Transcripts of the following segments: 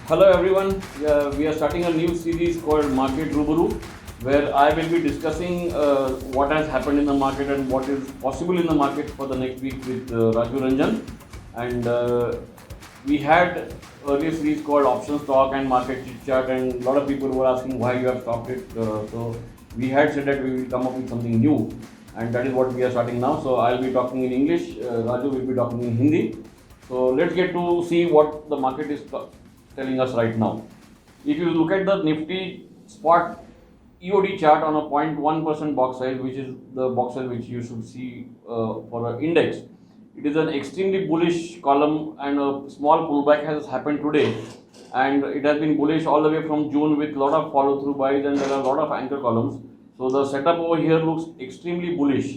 Hello everyone, we are starting a new series called Market Ruburu, where I will be discussing what has happened in the market and what is possible in the market for the next week with Raju Ranjan. And we had earlier series called Option Stock and Market Chit Chat, and a lot of people were asking why you have stopped it. So we had said that we will come up with something new, and that is what we are starting now. So I'll be talking in English, Raju will be talking in Hindi. So let's get to see what the market is telling us right now. If you look at the Nifty spot EOD chart on a 0.1% box size, which is the box size which you should see for an index, it is an extremely bullish column, and a small pullback has happened today, and it has been bullish all the way from June with a lot of follow through buys, and there are a lot of anchor columns. So the setup over here looks extremely bullish.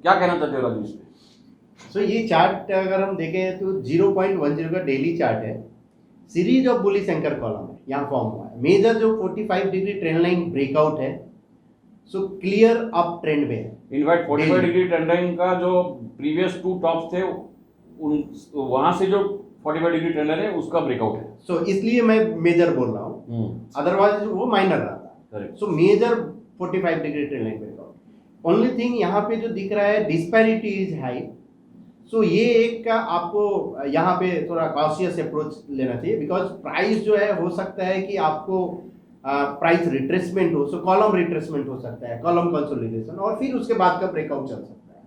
क्या कहना चाहते हो राजू इस पे? सो ये chart अगर हम देखें तो 0.10 का डेली चार्ट है, series of bullish anchor column है, यहाँ फॉर्म हुआ है। मेजर जो 45 डिग्री ट्रेंड लाइन ब्रेकआउट है, सो क्लियर अप ट्रेंड में है। इनफैक्ट 45 डिग्री ट्रेंड लाइन का जो प्रीवियस टू टॉप्स थे उन वहां से जो 45 डिग्री ट्रेंड लाइन है उसका ब्रेकआउट है। सो इसलिए मैं मेजर बोल रहा हूँ, अदरवाइज वो माइनर रहता। So major 45 degree trend line breakout. Only thing यहाँ पे जो दिख रहा है, डिस्पैरिटी इज हाई। सो ये एक का आपको यहाँ पे थोड़ा कॉशियस अप्रोच लेना चाहिए, बिकॉज प्राइस जो है हो सकता है कि आपको प्राइस रिट्रेसमेंट हो, सो कॉलम रिट्रेसमेंट हो सकता है, कॉलम कंसोलिडेशन, और फिर उसके बाद का ब्रेकआउट चल सकता है।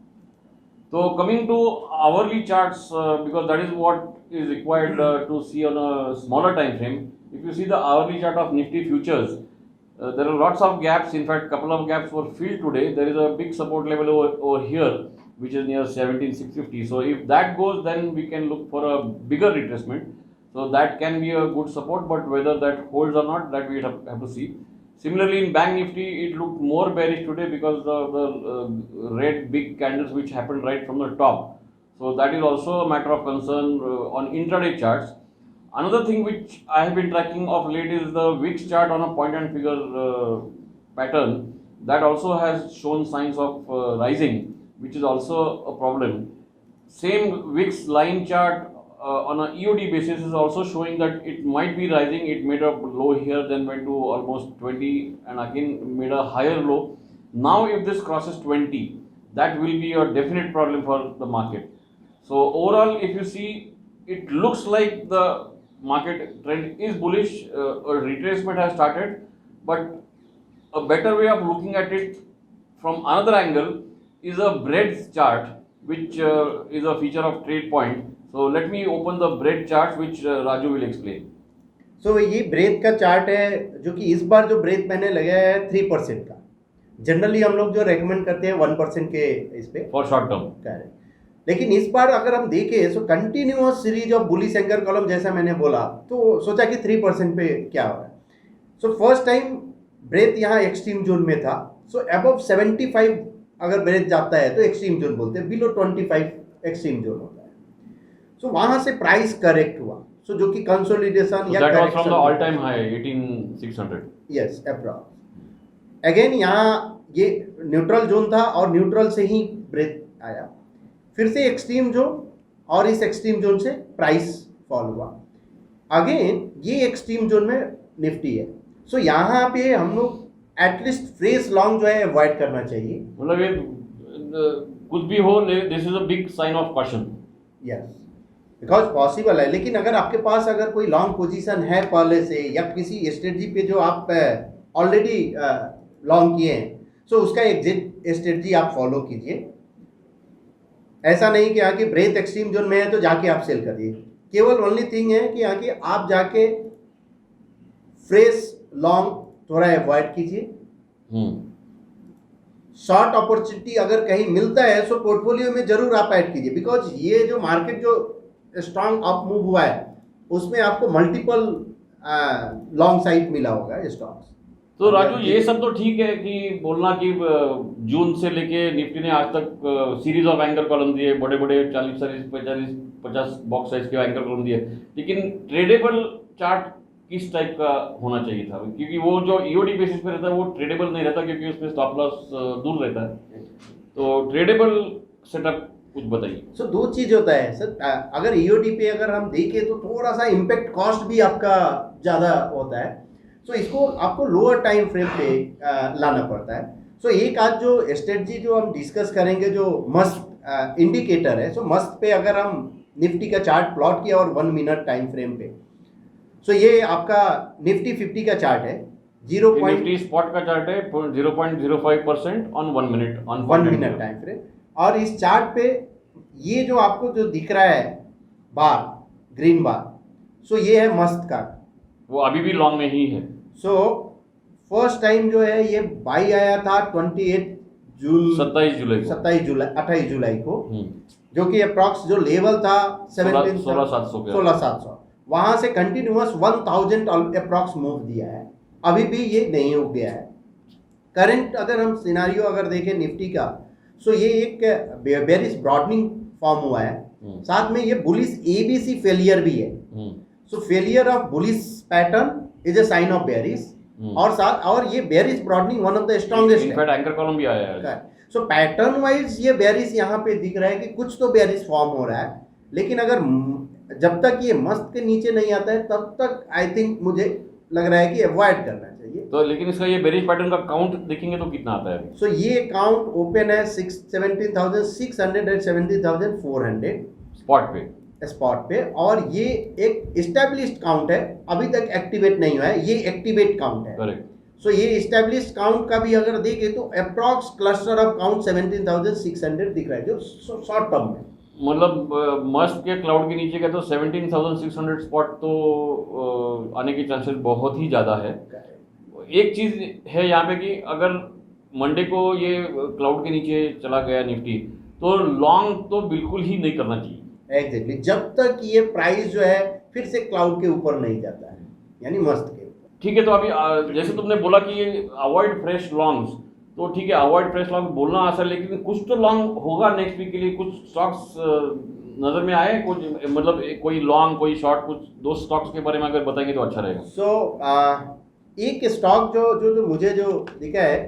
तो coming to hourly charts, because that is what is required to see on a smaller time frame. If you see the hourly chart of Nifty futures, there are lots of gaps. In fact, couple of gaps were filled today. There is a big support level over here, which is near 17,650. So if that goes, then we can look for a bigger retracement. So that can be a good support, but whether that holds or not, that we have to see. Similarly, in Bank Nifty, it looked more bearish today because of the red big candles which happened right from the top. So that is also a matter of concern on intraday charts. Another thing which I have been tracking of late is the VIX chart on a point and figure pattern. That also has shown signs of rising, which is also a problem. Same VIX line chart on a EOD basis is also showing that it might be rising. It made a low here, then went to almost 20 and again made a higher low. Now if this crosses 20, that will be a definite problem for the market. So overall, if you see, it looks like the market trend is bullish. A retracement has started, but a better way of looking at it from another angle is a breadth chart, which is a feature of Trade Point. So let me open the breadth chart, which Raju will explain. सो ये breath का chart है, जो कि इस बार जो breath मैंने लगाया है 3% का। जनरली हम लोग जो रेकमेंड करते हैं 1% के इस पे फॉर शॉर्ट टर्म, करेक्ट। लेकिन इस बार अगर हम देखें, so continuous series of bullish anchor column, जैसा मैंने बोला, तो सोचा कि 3% पे क्या हो रहा है। सो फर्स्ट टाइम ब्रेथ यहाँ एक्सट्रीम जोन में था। सो अबव 75 अगर ब्रेथ जाता है तो एक्सट्रीम जोन बोलते हैं, बिलो 25 एक्सट्रीम जोन होता है। सो वहां से प्राइस करेक्ट हुआ, सो जो कि कंसोलिडेशन या that was from the all time high 18600. Yes approx. Again यहाँ ये न्यूट्रल जोन था और न्यूट्रल से ही ब्रेथ आया, फिर से एक्सट्रीम जोन, और इस एक्सट्रीम जोन से प्राइस फॉल हुआ। अगेन ये एक्सट्रीम जोन में निफ्टी है। सो यहाँ पे हम लोग एटलीस्ट फ्रेश लॉन्ग जो है अवॉइड करना चाहिए। मतलब ये कुछ भी हो, this is a big sign of caution. Yes, because possible है, लेकिन अगर आपके पास अगर कोई लॉन्ग पोजीशन है पहले से, या किसी स्ट्रेटजी पे जो आप ऑलरेडी लॉन्ग किए हैं, सो उसका एग्जिट स्ट्रेटजी आप फॉलो कीजिए। ऐसा नहीं कि यहाँ की ब्रेथ एक्सट्रीम जोन में है तो जाके आप सेल करिए। केवल ओनली थिंग है कि यहाँ की आप जाके फ्रेश लॉन्ग थोड़ा अवॉइड कीजिए। शॉर्ट अपॉर्चुनिटी अगर कहीं मिलता है सो पोर्टफोलियो में जरूर आप ऐड कीजिए, बिकॉज ये जो मार्केट जो स्ट्रॉन्ग अप मूव हुआ है उसमें आपको मल्टीपल लॉन्ग साइड मिला होगा स्टॉक्स। तो राजू, ये सब तो ठीक है कि बोलना कि जून से लेके निफ्टी ने आज तक सीरीज ऑफ एंकर कॉलम दिए, बड़े बड़े 40-50 बॉक्स साइज के एंकर कॉलम दिए, लेकिन ट्रेडेबल चार्ट किस टाइप का होना चाहिए था? क्योंकि वो जो ईओडी बेसिस पे रहता है वो ट्रेडेबल नहीं रहता, क्योंकि उसमें स्टॉप लॉस दूर रहता है। तो ट्रेडेबल सेटअप कुछ बताइए। सो दो चीज होता है सर, अगर ईओडी पे अगर हम देखें तो थोड़ा सा इम्पैक्ट कॉस्ट भी आपका ज़्यादा होता है। सो इसको आपको लोअर टाइम फ्रेम पे लाना पड़ता है। सो एक आज जो स्ट्रेटजी जो हम डिस्कस करेंगे जो मस्ट इंडिकेटर है, सो मस्ट पे अगर हम निफ्टी का चार्ट प्लॉट किया और 1 मिनट टाइम फ्रेम पे, सो ये आपका निफ्टी 50 का चार्ट है। निफ्टी स्पॉट का चार्ट है 0.05% on 1 minute, on 1 minute time frame. और इस चार्ट पे ये जो आपको जो दिख रहा है बार, ग्रीन बार, सो ये है मस्त का, वो अभी भी लॉन्ग में ही है। सो फर्स्ट टाइम जो है ये बाई आया था 28 जुलाई को, जो कि अप्रॉक्स जो लेवल था 16,700 वहां से कंटिन्यूअस 1000 अप्रॉक्स मूव दिया है, अभी भी ये नहीं हो गया है। करंट अगर हम सिनारियो अगर देखें निफ्टी का, सो ये एक बेरिश ब्रॉडनिंग फॉर्म हुआ है, साथ में ये बुलिश एबीसी फेलियर भी है। So failure of bullish pattern is a sign of bearish, और साथ और ये bearish broadening one of the strongest है। इनफैक्ट एंकर कॉलम भी आया है। सो पैटर्न वाइज ये बेरिश यहाँ पे दिख रहा है कि कुछ तो बेरिश फॉर्म हो रहा है, लेकिन अगर जब तक ये मस्त के नीचे नहीं आता है तब तक आई थिंक मुझे लग रहा है कि अवॉइड करना चाहिए। तो लेकिन इसका ये बेरिश पैटर्न का काउंट देखेंगे तो कितना आता है? सो ये काउंट ओपन है 17,600 एंड 17,400 स्पॉट पे, और ये एक एस्टैब्लिश्ड काउंट है, अभी तक एक्टिवेट नहीं हुआ है, ये एक्टिवेट काउंट है। करेक्ट। सो ये एस्टैब्लिश्ड काउंट का भी अगर देखें तो अप्रॉक्स क्लस्टर ऑफ काउंट 17,600 दिख रहा है जो शॉर्ट टर्म में, मतलब मस्ट के क्लाउड के नीचे का तो 17,600 स्पॉट तो आने के चांसेस बहुत ही ज़्यादा है। एक चीज़ है यहाँ पे कि अगर मंडे को ये क्लाउड के नीचे चला गया निफ्टी, तो लॉन्ग तो बिल्कुल ही नहीं करना चाहिए। एग्जैक्टली, जब तक ये प्राइस जो है फिर से क्लाउड के ऊपर नहीं जाता है, यानी मस्त के ऊपर। ठीक है, तो अभी जैसे तुमने बोला कि ये अवॉइड फ्रेश लॉन्ग्स, तो ठीक है अवॉइड फ्रेश लॉन्ग बोलना आसान, लेकिन कुछ तो लॉन्ग होगा नेक्स्ट वीक के लिए। कुछ स्टॉक्स नजर में आए, कुछ मतलब कोई लॉन्ग कोई शॉर्ट, कुछ दो स्टॉक्स के बारे में अगर बताएंगे तो अच्छा रहेगा। सो एक स्टॉक जो मुझे जो दिखा है,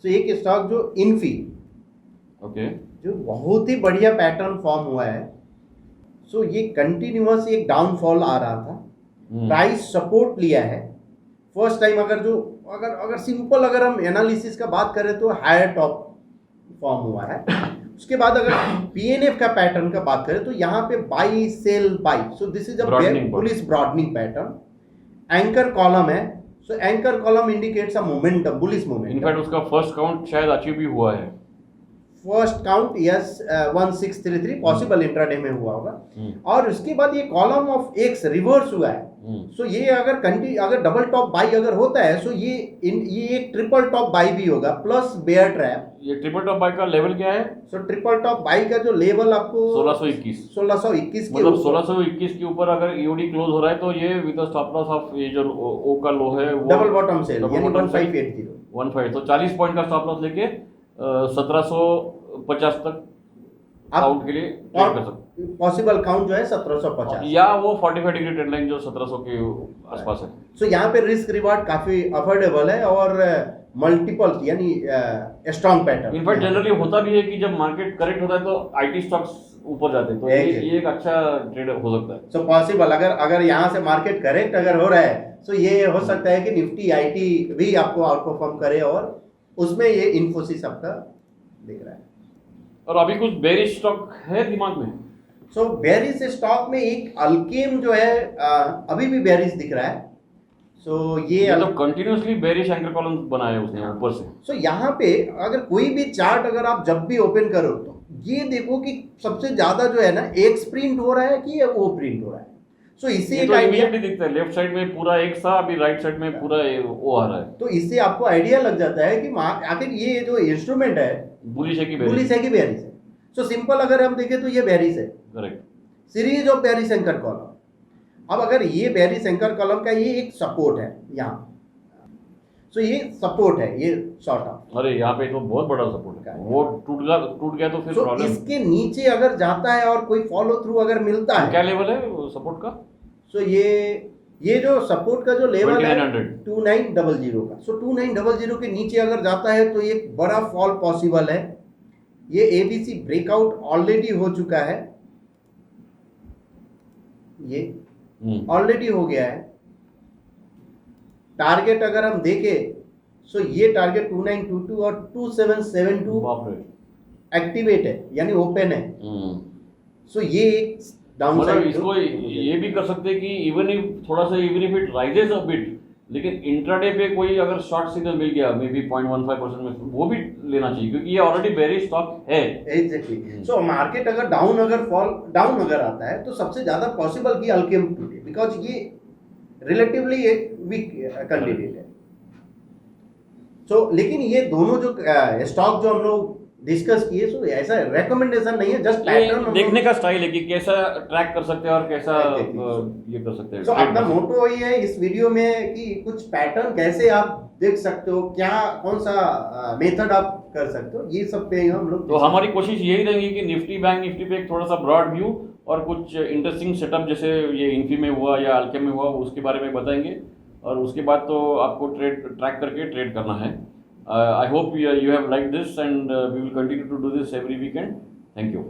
सो एक स्टॉक जो इन्फी, ओके, जो बहुत ही बढ़िया पैटर्न फॉर्म हुआ है। सो ये कंटिन्यूअस एक डाउनफॉल आ रहा था, प्राइस सपोर्ट लिया है फर्स्ट टाइम। अगर सिंपल अगर हम एनालिसिस का बात करें तो हायर टॉप फॉर्म हुआ है। उसके बाद अगर पीएनएफ का पैटर्न का बात करें तो यहाँ पे buy sell buy, so this is a bullish broadening pattern. Anchor column है, so anchor column indicates a momentum, bullish momentum. In fact उसका फर्स्ट काउंट शायद अचीव भी हुआ है। First count yes 1633 possible intraday में हुआ होगा। और उसके बाद ये कॉलम ऑफ एक्स रिवर्स हुआ है। सो ये अगर डबल टॉप बाई अगर होता है, सो ये एक ट्रिपल टॉप बाई भी होगा प्लस बेयर ट्रैप। ये ट्रिपल टॉप बाई का लेवल क्या है? सो ट्रिपल टॉप बाई का जो लेवल आपको 1621 के मतलब 1621 के ऊपर अगर ईओडी क्लोज हो रहा है तो ये विद स्टॉप लॉस ऑफ ये जो ओ का लो है वो डबल बॉटम सेल यानी 1580 तो 40 पॉइंट का स्टॉप लॉस लेके 1750 तक काउंट के लिए ट्रेड कर सकते। पॉसिबल काउंट जो है 1750 या वो 45 डिग्री ट्रेंड लाइन जो 1700 के आसपास है। सो यहाँ पे रिस्क रिवार्ड काफी अफोर्डेबल है और मल्टीपल यानी स्ट्रॉन्ग पैटर्न। इनफैक्ट जनरली होता भी है कि जब मार्केट करेक्ट होता है तो आईटी स्टॉक्स ऊपर जाते हैं, तो ये एक अच्छा ट्रेड हो सकता है। सो पॉसिबल अगर यहाँ से मार्केट करेक्ट अगर हो रहा है तो ये हो सकता है कि निफ्टी आईटी भी आपको आउट परफॉर्म करे, और उसमें ये इन्फोसिस आपका दिख रहा है। और अभी कुछ बेरिश स्टॉक है दिमाग में? सो बेरिश स्टॉक में एक अल्केम जो है अभी भी बेरिश दिख रहा है। सो ये मतलब कंटिन्यूअसली बेरिश एंकर कॉलम बनाया है उसने ऊपर से। सो यहाँ पे अगर कोई भी चार्ट अगर आप जब भी ओपन करो तो ये देखो कि सबसे ज्यादा जो है ना एक्स प्रिंट हो रहा है कि ओ प्रिंट हो रहा है। सो इससे एक आइडिया दिखता है, लेफ्ट साइड में पूरा एक्स था, अभी राइट साइड में पूरा ओ आ रहा है। तो इससे आपको आइडिया लग जाता है कि आखिर ये जो इंस्ट्रूमेंट है बुलिश है कि बेरिश है। सो सिंपल अगर हम देखें तो ये बेरिश है, correct, series of bearish anchor column. अब अगर ये बेरिश एंकर कॉलम का ये एक सपोर्ट है यहाँ, सो ये सपोर्ट है ये शॉर्ट ऑफ। अरे यहाँ पे तो बहुत बड़ा सपोर्ट है, वो टूट गया तो फिर प्रॉब्लम। इसके नीचे अगर जाता है और कोई फॉलो थ्रू अगर मिलता है, क्या लेवल है सपोर्ट का? सो ये जो सपोर्ट का जो लेवल है 2900 का। सो 2900 के नीचे अगर जाता है तो एक बड़ा फॉल पॉसिबल है ये एबीसी ब्रेकआउट ऑलरेडी हो चुका है, ये ऑलरेडी हो गया है। टारगेट अगर हम देखें सो ये टारगेट 2922 और 2772 बाप रे, एक्टिवेट है यानी ओपन है। सो ये एक डाउन मतलब साइड इसको ये भी कर सकते हैं कि इवन इफ थोड़ा सा even if it rises a bit, लेकिन इंट्राडे पे कोई अगर शॉर्ट सिग्नल मिल गया मे बी 0.15% में, वो भी लेना चाहिए क्योंकि ये ऑलरेडी बेरिश स्टॉक है। एग्जैक्टली। सो मार्केट अगर डाउन अगर आता है तो सबसे ज्यादा पॉसिबल की अल्केम टुडे, बिकॉज ये रिलेटिवली एक वीक कैंडिडेट है। सो लेकिन ये दोनों जो स्टॉक जो हम लोग डिस्कस किए, सो ऐसा रेकमेंडेशन नहीं है, जस्ट पैटर्न देखने का स्टाइल है कि कैसा ट्रैक कर सकते हैं और कैसा Exactly. ये कर सकते हैं। सो अपना मोटो वही है इस वीडियो में कि कुछ पैटर्न कैसे आप देख सकते हो, क्या कौन सा मेथड आप कर सकते हो, ये सब पे हम लोग तो हमारी कोशिश यही रहेगी कि निफ्टी बैंक निफ्टी पे एक थोड़ा सा ब्रॉड व्यू और कुछ इंटरेस्टिंग सेटअप जैसे ये इन्फी में हुआ या अल्केम में हुआ उसके बारे में बताएंगे, और उसके बाद तो आपको ट्रैक करके ट्रेड करना है। I hope you have liked this and we will continue to do this every weekend. Thank you.